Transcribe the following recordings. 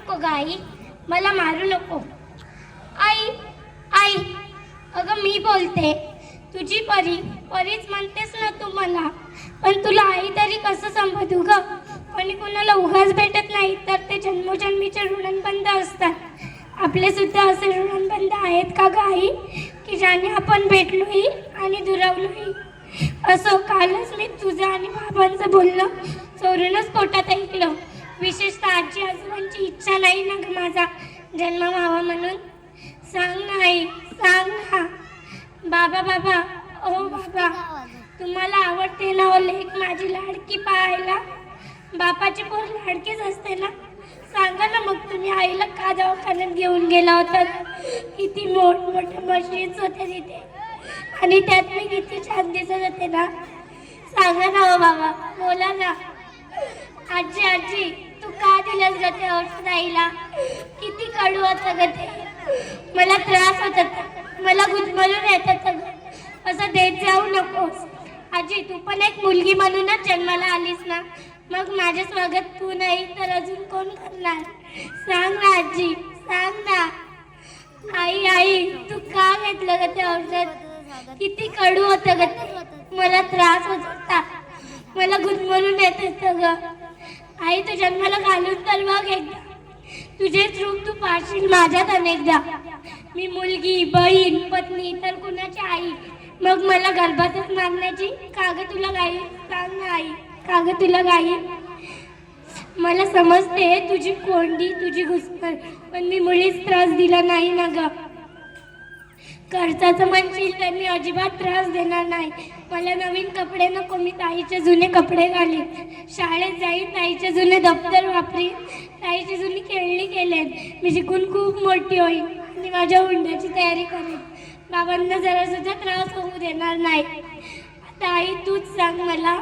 नको ग आई, मला मारू नको. आई आई, अगं मी बोलते, तुझी परीच म्हणतेस ना तू मला, पण तुला आई तरी कसं संबोधू ग? कोणी कुणाला उगाच भेटत नाही तर ते जन्मोजन्मीचे ऋणबंध असतात. आपले सुद्धा असे ऋणबंध आहेत का ग आई, की ज्याने आपण भेटलोही आणि दुरावलोही? असो, कालच मी तुझं आणि बाबांचं बोलणं चोरूनच पोटात ऐकलं. विशेषतः आजी आजोबांची इच्छा नाही ना ग माझा जन्म व्हावा म्हणून. सांग ना आई, सांग ना. बाबा बाबा, ओ बाबा, तुम्हाला आवडते ना ओ लेक माझी लाडकी पाहायला? बापाची पोर लाडकीच असते ना. सांगा ना मग, तुम्ही आईला का दवाखान्यात घेऊन गेला होता? किती मोठमोठ्या मशीन्स होत्या तिथे आणि त्यात मी किती छान दिसत होते ना. सांगा ना ओ बाबा, बोला ना. आजी आजी, तू का दिलंस ग ते औषध आईला? किती कडू होतं ग ते, मला त्रास होत होता, मला गुदमरून येत होतं ग. असं देत जाऊ नकोस. आजी, तू पण एक मुलगी म्हणूनच जन्माला आलीस ना, मग माझे स्वागत तू नाही तर अजून कोण करणार? सांग ना आजी, सांग ना. आई आई, तू का घेतलं ग ते औषध? किती कडू होतं ग ते, मला त्रास होत होता, मला गुदमरून येत होतं ग. आई, तू जन्माला घालून तर बघ एकदा, तुझेच रूप तू पाहशील माझ्यात अनेकदा. मी मुलगी, बहीण, पत्नी तर कुणाची आई, मग मला गर्भातच मारण्याची काग तुला गाई? सांग ना आई, काग तुला गाई? मला समजते तुझी कोंडी, तुझी घुसमट, पण मी मुळीच त्रास दिला नाही ना ग. खर्चाचं म्हणशील तर मी अजिबात त्रास देणार नाही. मला नवीन कपडे नको, मी ताईचे जुने कपडे घालीन. शाळेत जाईन, ताईचे जुने दप्तर वापरीन, ताईची जुनी खेळणी केलेन. मी शिकून खूप मोठी होईन आणि माझ्या हुंड्याची तयारी करेन. बाबांना जरा सुद्धा त्रास होऊ देणार नाही. आता आई, तूच सांग मला,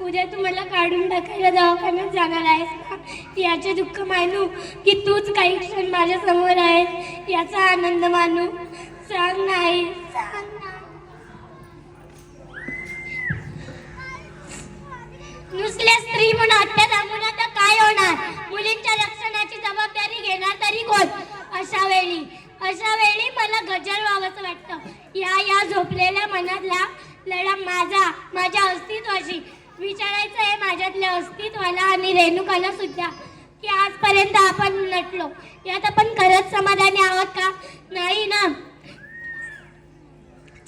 उद्या तू मला काढून टाकायला दवाखान्यात जाणार आहेस का? याचे दुःख मानू की तूच काही क्षण माझ्या समोर आहेस याचा आनंद मानू? सांग नाही, सांग ना. नुसल्या स्त्री म्हणून हत्या थांबून आता काय होणार? मुलींच्या रक्षणाची जबाबदारी घेणार तरी कोण? अशा वेळी मला गजर व्हावंसं वाटतं. या झोपलेल्या मनातला लढा माझ्या अस्तित्वाशी विचारायचं आहे, माझ्यातल्या अस्तित्वाला आणि रेणुकाला सुद्धा, की आजपर्यंत आपण नटलो यात आपण खरंच समाधानी आहोत का? नाही ना.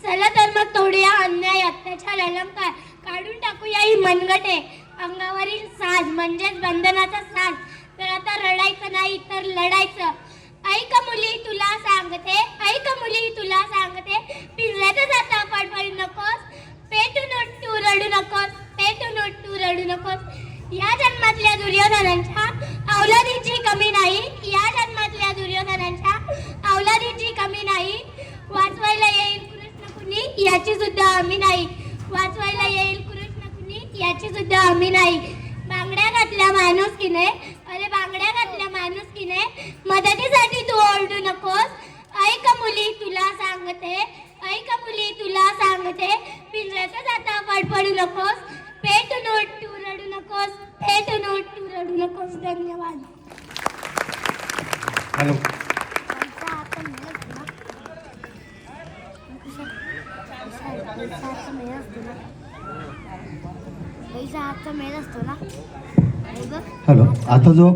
चला तर मग तोडूया अन्याय, अत्याचार, अलंकार, काढून टाकूया ही मनगटे, अंगावरील साज म्हणजेच बंधनाचा साज. तर आता रडायचं नाही तर लढायचं. ऐक मुली तुला सांगते, ऐक मुली तुला सांगते, पिंजऱ्यातच आता फडफडू नकोस, पेटून उठ तू रडू नकोस, पेटून उठ तू रडू नकोस. या जन्मातल्या दुर्योधनांच्या अवलादीची कमी नाही, या जन्मातल्या दुर्योधनांच्या अवलादीची कमी नाही. वाचवायला येईल कृष्ण कुणी याची सुद्धा आम्ही नाही, वाचवायला येईल कृष्ण कुणी याची सुद्धा आम्ही नाही. बांगड्या घातल्या माणुसकीने, अरे बांगड्या घातल्या माणुसकीने, मदतीसाठी तू ओरडू नकोस. ऐक मुली तुला सांगते, ऐक मुली तुला सांगते, पिंजऱ्यातच आता फडफडू नकोस, पेटून उठ तू रडू नकोस, पेटून उठ तू रडू नकोस. धन्यवाद. हॅलो. पैसा हातचा मेल असतो ना. हॅलो. आता जो